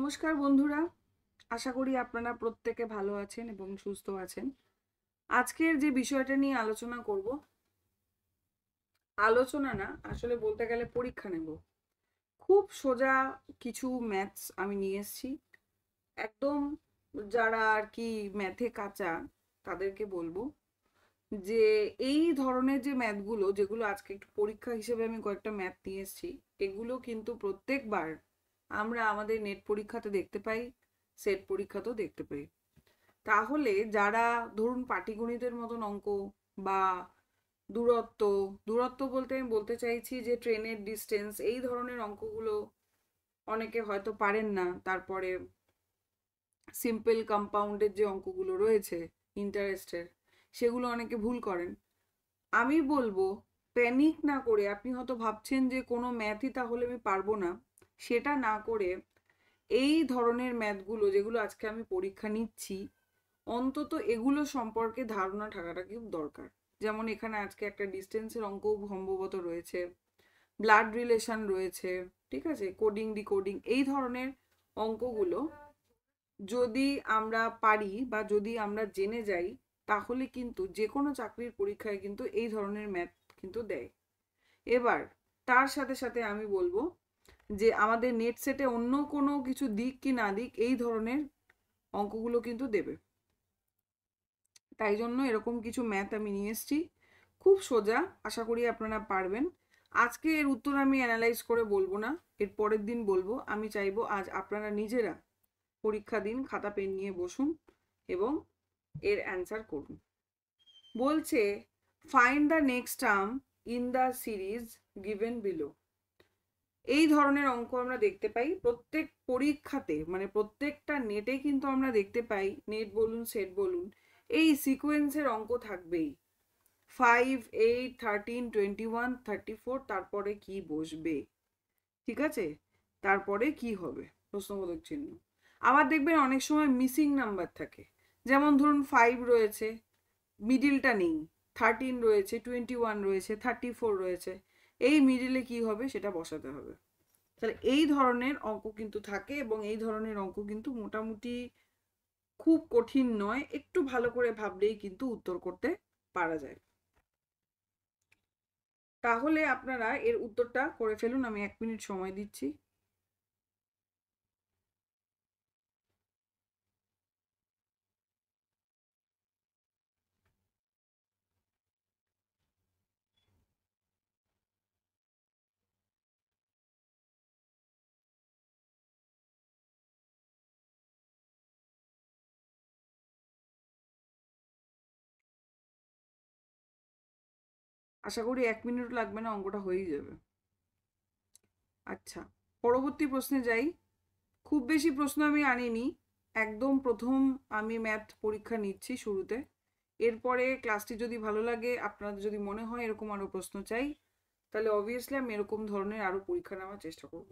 নমস্কার বন্ধুরা, আশা করি আপনারা প্রত্যেকে ভালো আছেন এবং সুস্থ আছেন। আজকের যে বিষয়টা নিয়ে আলোচনা করব, আলোচনা না আসলে বলতে গেলে পরীক্ষা নেব। খুব সোজা কিছু ম্যাথস আমি নিয়ে এসেছি। একদম যারা আর কি ম্যাথে কাঁচা তাদেরকে বলবো যে এই ধরনের যে ম্যাথগুলো, যেগুলো আজকে একটু পরীক্ষা হিসেবে আমি কয়েকটা ম্যাথ নিয়ে এসেছি, এগুলো কিন্তু প্রত্যেকবার আমরা আমাদের নেট পরীক্ষাতে দেখতে পাই, সেট পরীক্ষাতেও দেখতে পাই। তাহলে যারা ধরুন পাটিগণিতের মতন অঙ্ক বা দূরত্ব, দূরত্ব বলতে আমি বলতে চাইছি যে ট্রেনের ডিস্টেন্স, এই ধরনের অঙ্কগুলো অনেকে হয়তো পারেন না। তারপরে সিম্পল কম্পাউন্ডের যে অঙ্কগুলো রয়েছে ইন্টারেস্টের, সেগুলো অনেকে ভুল করেন। আমি বলবো প্যানিক না করে, আপনি হয়তো ভাবছেন যে কোনো ম্যাথই তাহলে আমি পারবো না, সেটা না করে এই ধরনের ম্যাথগুলো যেগুলো আজকে আমি পরীক্ষা নিচ্ছি, অন্তত এগুলো সম্পর্কে ধারণা থাকাটা খুব দরকার। যেমন এখানে আজকে একটা ডিস্টেন্সের অঙ্কও সম্ভবত রয়েছে, ব্লাড রিলেশন রয়েছে, ঠিক আছে, কোডিং ডিকোডিং, এই ধরনের অঙ্কগুলো যদি আমরা পারি বা যদি আমরা জেনে যাই, তাহলে কিন্তু যে কোনো চাকরির পরীক্ষায় কিন্তু এই ধরনের ম্যাথ কিন্তু দেয়। এবার তার সাথে সাথে আমি বলবো যে আমাদের নেট সেটে অন্য কোনো কিছু দিক কি না দিক, এই ধরনের অঙ্কগুলো কিন্তু দেবে। তাই জন্য এরকম কিছু ম্যাথ আমি নিয়ে এসেছি, খুব সোজা, আশা করি আপনারা পারবেন। আজকে এর উত্তর আমি অ্যানালাইজ করে বলবো না, এর পরের দিন বলবো। আমি চাইবো আজ আপনারা নিজেরা পরীক্ষা দিন, খাতা পেন নিয়ে বসুন এবং এর অ্যান্সার করুন। বলছে find the next term in the series given below. এই ধরনের অঙ্ক আমরা দেখতে পাই প্রত্যেক পরীক্ষাতে, মানে প্রত্যেকটা নেটে কিন্তু আমরা দেখতে পাই, নেট বলুন সেট বলুন, এই সিকোয়েন্সের অঙ্ক থাকবেই। 5, 8, 13, 21, 34, তারপরে কি বসবে, ঠিক আছে, তারপরে কি হবে, প্রশ্নবোধক চিহ্ন। আবার দেখবেন অনেক সময় মিসিং নাম্বার থাকে, যেমন ধরুন 5 রয়েছে, মিডিলটা নেই, 13 রয়েছে, 21 রয়েছে, 34 রয়েছে, এই মিডিলে কি হবে সেটা বসাতে হবে। তাহলে এই ধরনের অঙ্ক কিন্তু থাকে এবং এই ধরনের অঙ্ক কিন্তু মোটামুটি খুব কঠিন নয়, একটু ভালো করে ভাবলেই কিন্তু উত্তর করতে পারা যায়। তাহলে আপনারা এর উত্তরটা করে ফেলুন, আমি 1 মিনিট সময় দিচ্ছি। আশা করি 1 মিনিট লাগবে না, অঙ্কটা হয়েই যাবে। আচ্ছা, পরবর্তী প্রশ্নে যাই। খুব বেশি প্রশ্ন আমি আনিনি, একদম প্রথম আমি ম্যাথ পরীক্ষা নিচ্ছি শুরুতে। এরপরে ক্লাসটি যদি ভালো লাগে, আপনাদের যদি মনে হয় এরকম আরও প্রশ্ন চাই, তাহলে অবভিয়াসলি আমি এরকম ধরনের আরও পরীক্ষা নেওয়ার চেষ্টা করব।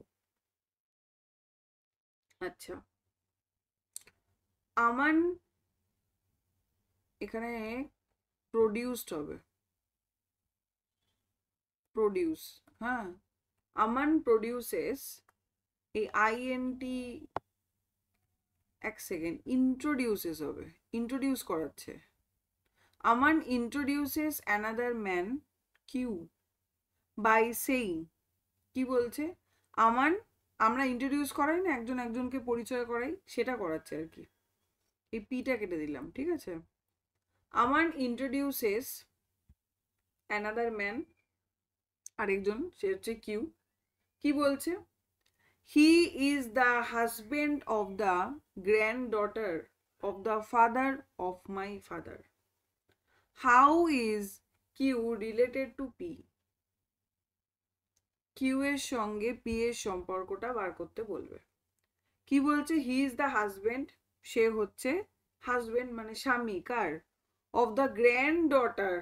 আচ্ছা, আমান এখানে প্রডিউসড হবে, প্রডিউস, হ্যাঁ, আমান প্রডিউসেস, এই আইএনটি, এক সেকেন্ড, ইন্ট্রোডিউসেস হবে, ইন্ট্রোডিউস করাচ্ছে। Aman introduces another man Q by saying, কি বলছে, আমান, আমরা ইন্ট্রোডিউস করাই না, একজন একজনকে পরিচয় করাই, সেটা করাচ্ছে আর কি। এই পিটা কেটে দিলাম, ঠিক আছে। আমান ইন্ট্রোডিউসেস অ্যানাদার ম্যান, আরেকজন, সে হচ্ছে কিউ, কি বলছে, he is the husband of the granddaughter of the father of my father. How is Q related to P. Q এর সঙ্গে পি এর সম্পর্কটা বার করতে বলবে। কি বলছে, হি ইজ দ্য হাজবেন্ড, সে হচ্ছে হাজবেন্ড মানে স্বামী, কার, of the grand daughter,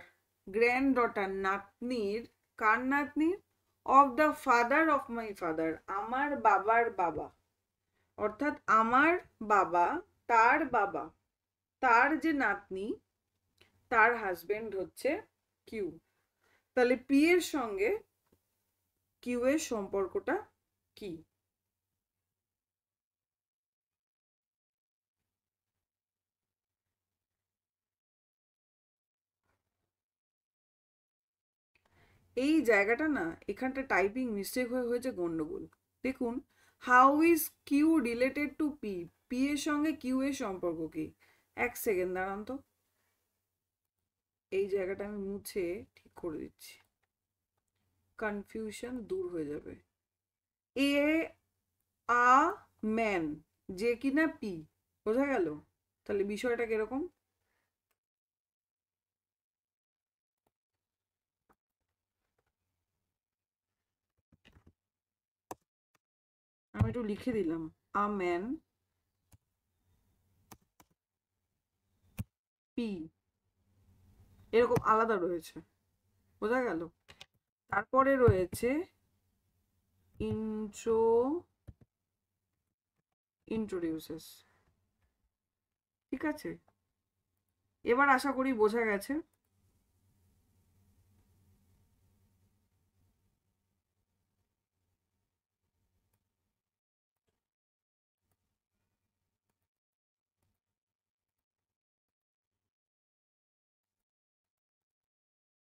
grand daughter নাতনির, কার নাতনির, of the father of my father, আমার বাবার বাবা, অর্থাৎ আমার বাবা, তার বাবা, তার যে নাতনি, তার হাজবেন্ড হচ্ছে কিউ। তাহলে পি এর সঙ্গে কিউ এর সম্পর্কটা কি। এই জায়গাটা না, এখানটা টাইপিং মিস্টেক হয়েছে গন্ডগোল। দেখুন, how is Q related to P, P এর সঙ্গে কিউ এর সম্পর্ক কি? এক সেকেন্ড দাঁড়ান তো, এই জায়গাটা আমি মুছে ঠিক করে দিচ্ছি, কনফিউশন দূর হয়ে যাবে। এ আ ম্যান, যে কিনা পি, বোঝা গেল? তাহলে বিষয়টা কিরকম? আমি একটু লিখে দিলাম, আ ম্যান পি, এরকম আলাদা রয়েছে, বোঝা গেল? তারপরে রয়েছে ইন্ট্রো, ইন্ট্রোডিউসেস। ঠিক আছে, এবার আশা করি বোঝা গেছে।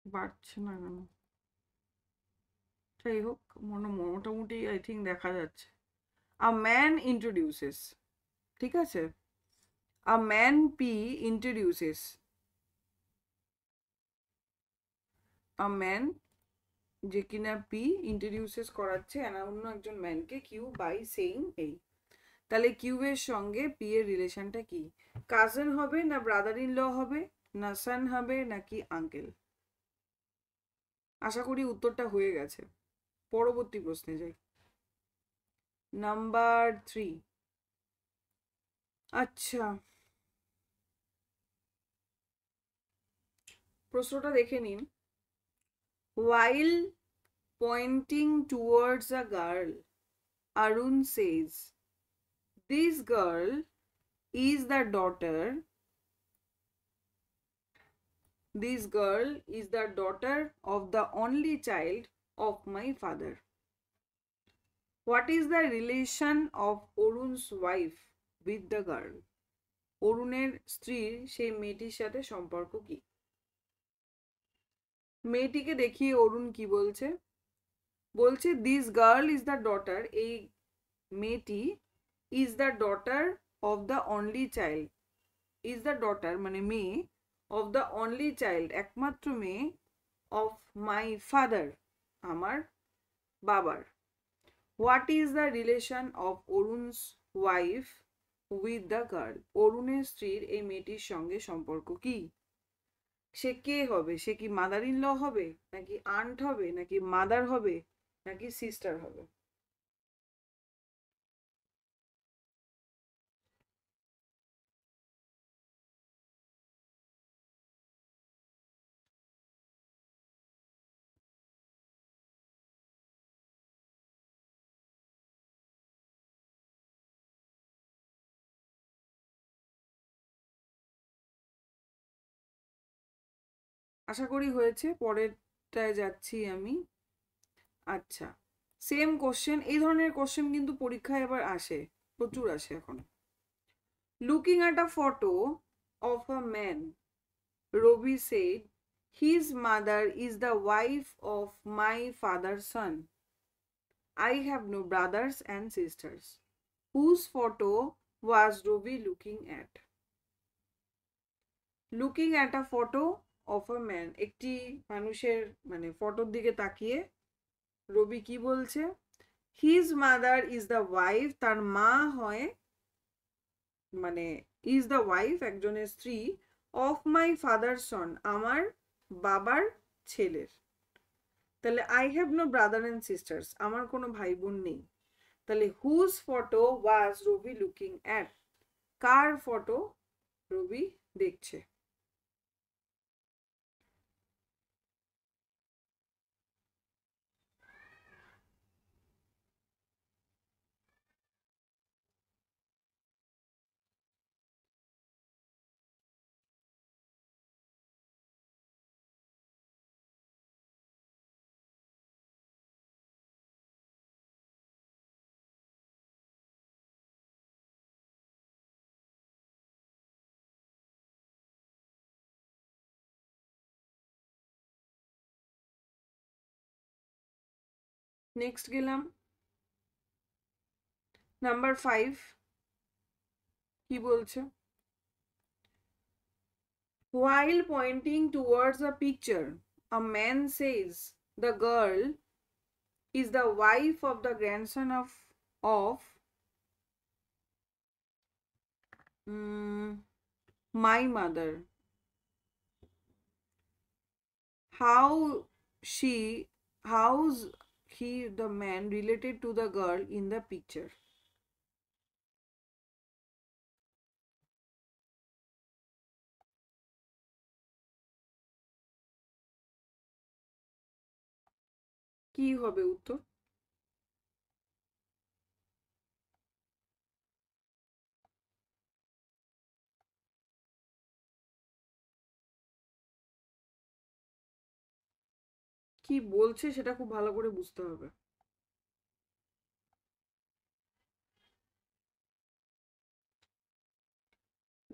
বাড়ছে না কেন? যাই হোক, মোটামুটি আই থিঙ্ক দেখা যাচ্ছে। আ ম্যান ইন্ট্রোডিউসেস, ঠিক আছে? A man P introduces, a man যে কিনা পি ইন্ট্রোডিউসেস করাচ্ছে অন্য একজন ম্যানকে কিউ বাই সেইং এই। তাহলে কিউ এর সঙ্গে পি এর রিলেশনটা কি? কাজিন হবে না ব্রাদার ইন ল হবে, না সান হবে নাকি আঙ্কেল? আশা করি উত্তরটা হয়ে গেছে। পরবর্তী প্রশ্নে যাই, নাম্বার 3। আচ্ছা, প্রশ্নটা দেখে নিন। While pointing towards a girl, Arun says, "This girl is the daughter. This girl is the daughter of the only child of my father." What is the relation of Arun's wife with the girl? অরুণের স্ত্রীর সেই মেয়েটির সাথে সম্পর্ক কি? মেয়েটিকে দেখিয়ে অরুণ কি বলছে? বলছে this girl is the daughter, এই মেয়েটি is the daughter of the only child, is the daughter মানে মেয়ে, অফ দ্য অনলি চাইল্ড একমাত্র মেয়ে, অফ মাই ফাদার আমার বাবার। What is the relation of Arun's wife with the girl, অরুণের স্ত্রীর এই মেয়েটির সঙ্গে সম্পর্ক কি? সে কে হবে? সে কি মাদার ইন ল হবে, নাকি আন্ট হবে, নাকি মাদার হবে, নাকি সিস্টার হবে? আশা করি হয়েছে। পরেরটায় যাচ্ছি আমি। আচ্ছা, সেম কোশ্চেন, এই ধরনের কোশ্চেন কিন্তু পরীক্ষায় এবার আসে, প্রচুর আসে এখন। Looking at a photo of a man, Ravi said, his mother is the wife of my father's son. I have no brothers and sisters. Whose photo was Robi looking at? Looking at a photo of a man, একটি মানুষের মানে ফটোর দিকে তাকিয়ে রবি কি বলছে? His mother is the wife, তার মা হয় মানে ইজ দ্য ওয়াইফ একজনের স্ত্রী, অফ মাই ফাদার সন আমার বাবার ছেলের। তাহলে I have no brother and sisters, আমার কোনো ভাই বোন নেই। তাহলে whose photo was Rabi looking at, কার ফটো রবি দেখছে? নেক্সট গেলাম নাম্বার 5, কি বলছে? While pointing towards a picture, a man says, "The girl is the wife of the grandson of my mother." How she, how's he, the man, related to the girl in the picture? কি হবে উত্তর? কি বলছে সেটা খুব ভালো করে বুঝতে হবে।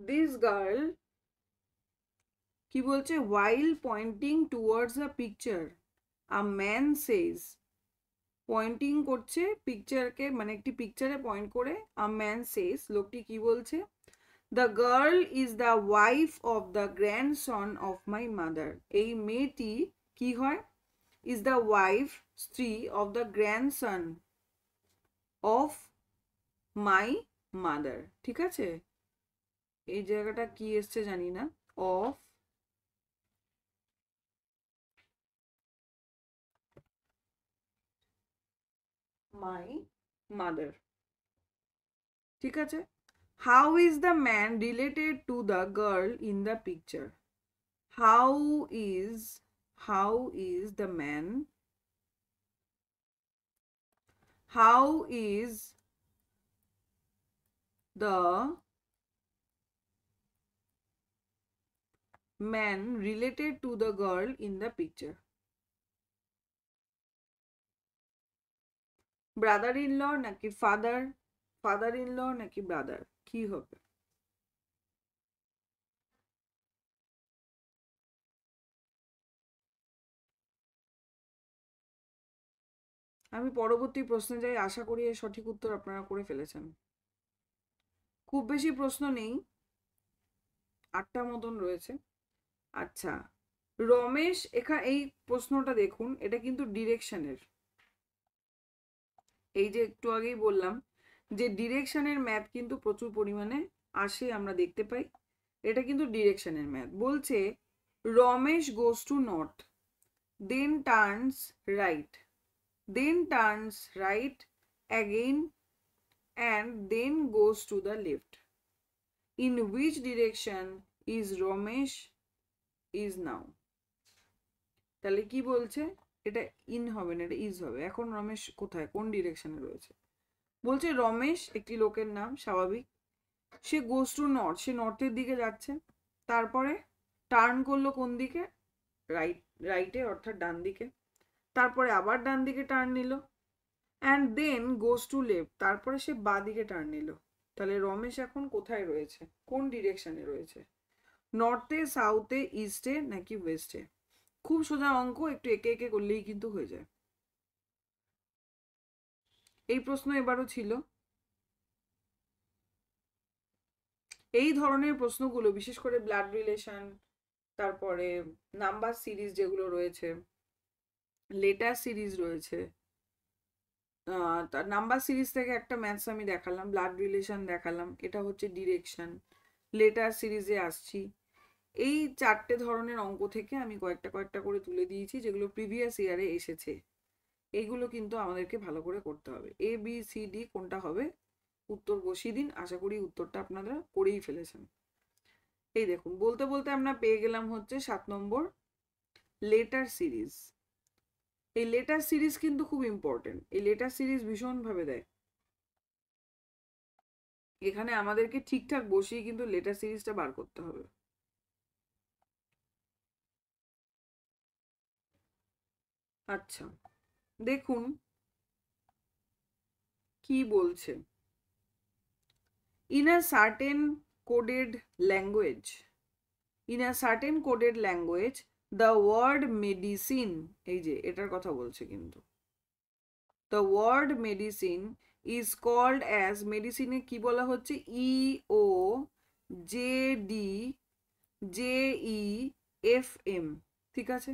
This girl, কি বলছে? While pointing towards a picture, a man says, pointing করছে পিকচারকে, মানে একটি পিকচারে পয়েন্ট করে, আ ম্যান সেজ, লোকটি কি বলছে? The girl is the wife of the grandson of my mother. এই মেয়েটি কি হয়? ইজ দ্য ওয়াইফ, স্ত্রী, of the grandson of my mother. ঠিক আছে, এই জায়গাটা কি এসছে জানি না, অফ মাই মাদার। ঠিক আছে, how is the man related to the girl in the picture? How how is the man, how is the man related to the girl in the picture? Brother in law নাকি father, father in law নাকি brother, কি হবে? আমি পরবর্তী প্রশ্নে যাই, আশা করি এর সঠিক উত্তর আপনারা করে ফেলেছেন। খুব বেশি প্রশ্ন নেই, 8টা মতন রয়েছে। আচ্ছা, রমেশ, এখানে এই প্রশ্নটা দেখুন, এটা কিন্তু ডিরেকশনের। এই যে একটু আগেই বললাম যে ডিরেকশনের ম্যাথ কিন্তু প্রচুর পরিমাণে আসে, আমরা দেখতে পাই। এটা কিন্তু ডিরেকশনের ম্যাথ। বলছে Ramesh goes to north, then turns right, then turns right again and then goes to the left. In which direction is Ramesh is now? তাহলে কি বলছে? এটা ইন হবে না, এটা ইজ হবে। এখন রমেশ কোথায়, কোন ডিরেকশনে রয়েছে? বলছে রমেশ একটি লোকের নাম, স্বাভাবিক। সে গোস টু নর্থ, সে নর্থের দিকে যাচ্ছে। তারপরে টার্ন করলো কোন দিকে? রাইট, রাইটে, অর্থাৎ ডান দিকে। তারপরে আবার ডান দিকে টার্ন নিল, and then goes to left, তারপরে সে বাঁ দিকে টার্ন নিল। তাহলে রমেশ এখন কোথায় রয়েছে, কোন ডিরেকশনে রয়েছে? নর্থে, সাউথে, ইস্টে নাকি ওয়েস্টে? খুব সোজা অঙ্ক, একটু একে একে করলেই কিন্তু হয়ে যায়। এই প্রশ্ন এবারও ছিল। এই ধরনের প্রশ্নগুলো বিশেষ করে ব্লাড রিলেশন, তারপরে নাম্বার সিরিজ যেগুলো রয়েছে, লেটার সিরিজ রয়েছে, তার নাম্বার সিরিজ থেকে একটা ম্যাথস আমি দেখালাম, ব্লাড রিলেশন দেখালাম, এটা হচ্ছে ডিরেকশন। লেটার সিরিজে আসছি। এই 4টে ধরনের অঙ্ক থেকে আমি কয়েকটা কয়েকটা করে তুলে দিয়েছি, যেগুলো প্রিভিয়াস ইয়ারে এসেছে। এইগুলো কিন্তু আমাদেরকে ভালো করে করতে হবে। এ বি সি ডি কোনটা হবে, উত্তর বসিয়ে দিন। আশা করি উত্তরটা আপনারা করেই ফেলেছেন। এই দেখুন, বলতে বলতে আমরা পেয়ে গেলাম হচ্ছে 7 নম্বর, লেটার সিরিজ। এই লেটার সিরিজ কিন্তু খুব ইম্পর্টেন্ট, এই লেটার সিরিজ ভীষণভাবে দেয়। এখানে আমাদেরকে ঠিকঠাক বসিয়ে কিন্তু লেটার সিরিজটা বার করতে হবে। আচ্ছা, দেখুন কি বলছে। In a certain coded language, in a certain coded language the word medicine, এই যে এটার কথা বলছে কিন্তু, the word medicine is called as, মেডিসিনে কি বলা হচ্ছে, EOJDJEFM, ঠিক আছে।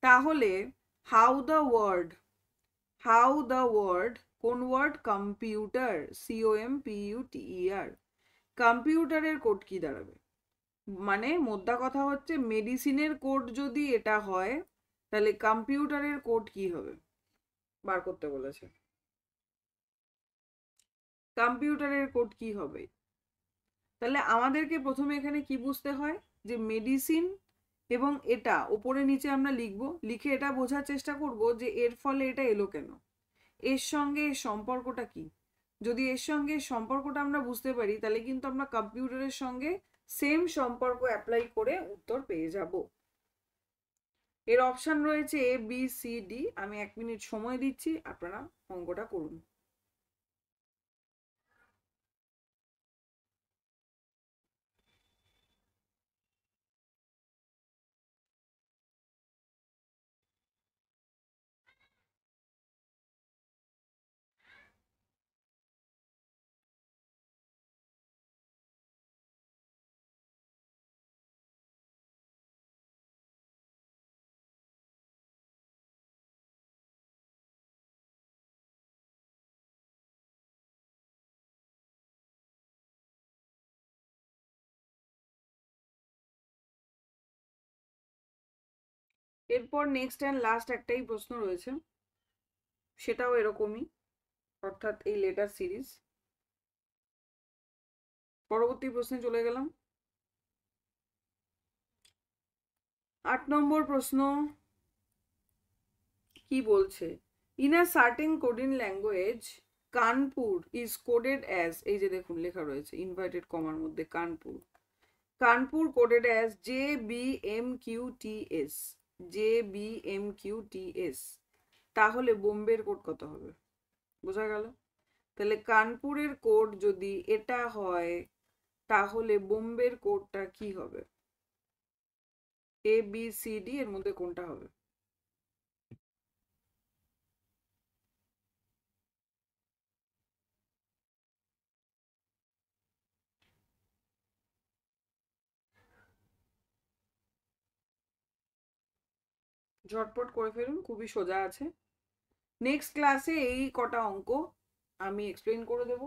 তাহলে হাউ দ্য ওয়ার্ড কোন ওয়ার্ড, কম্পিউটার, COMPUTER, কম্পিউটারের কোড কি দাঁড়াবে? মানে মোদ্দা কথা হচ্ছে মেডিসিনের কোড যদি এটা হয় তাহলে কম্পিউটারের কোড কি হবে বার করতে বলেছে। কম্পিউটারের কোড কি হবে? তাহলে আমাদেরকে প্রথমে এখানে কি বুঝতে হয় যে মেডিসিন এবং এটা ওপরে নিচে আমরা লিখবো, লিখে এটা বোঝার চেষ্টা করব যে এর ফলে এটা এলো কেন, এর সঙ্গে এর সম্পর্কটা কি। যদি এর সঙ্গে সম্পর্কটা আমরা বুঝতে পারি তাহলে কিন্তু আমরা কম্পিউটারের সঙ্গে সেম সম্পর্ক অ্যাপ্লাই করে উত্তর পেয়ে যাব। এর অপশন রয়েছে ABCD। আমি 1 মিনিট সময় দিচ্ছি, আপনারা অঙ্কটা করুন। এরপর নেক্সট অ্যান্ড লাস্ট একটাই প্রশ্ন রয়েছে, সেটাও এরকমই, অর্থাৎ এই লেটার সিরিজ। পরবর্তী প্রশ্নে চলে গেলাম। 8 নম্বর প্রশ্ন কি বলছে, in a certain coding language Kanpur is coded as, এই যে দেখুন লেখা রয়েছে ইনভার্টেড কমার মধ্যে Kanpur coded as JBMQTS, JBMQTS, তাহলে বোম্বের কোড কত হবে? বোঝা গেল? তাহলে কানপুরের কোড যদি এটা হয় তাহলে বোম্বের কোডটা কি হবে? ABCD এর মধ্যে কোনটা হবে? ঝটপট করে ফেলুন, খুবই সোজা আছে। নেক্সট ক্লাসে এই কটা অঙ্ক আমি এক্সপ্লেন করে দেব।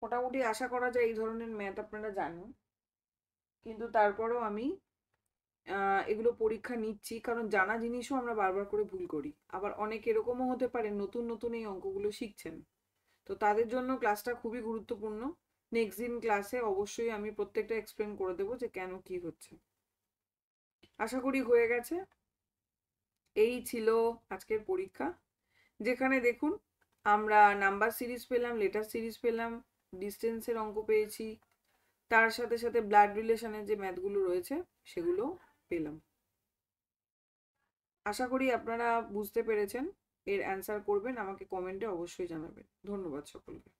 মোটামুটি আশা করা যায় এই ধরনের ম্যাথ আপনারা জানেন, কিন্তু তারপরেও আমি এগুলো পরীক্ষা নিচ্ছি, কারণ জানা জিনিসও আমরা বারবার করে ভুল করি। আবার অনেক এরকমও হতে পারে নতুন নতুন এই অঙ্কগুলো শিখছেন, তো তাদের জন্য ক্লাসটা খুবই গুরুত্বপূর্ণ। নেক্সট দিন ক্লাসে অবশ্যই আমি প্রত্যেকটা এক্সপ্লেন করে দেবো যে কেন কি হচ্ছে। আশা করি হয়ে গেছে। এই ছিল আজকের পরীক্ষা, যেখানে দেখুন আমরা নাম্বার সিরিজ পেলাম, লেটার সিরিজ পেলাম, ডিস্টেন্সের অঙ্ক পেয়েছি, তার সাথে সাথে ব্লাড রিলেশনের যে ম্যাথগুলো রয়েছে সেগুলো পেলাম। আশা করি আপনারা বুঝতে পেরেছেন। এর অ্যান্সার করবেন, আমাকে কমেন্টে অবশ্যই জানাবেন। ধন্যবাদ সকলকে।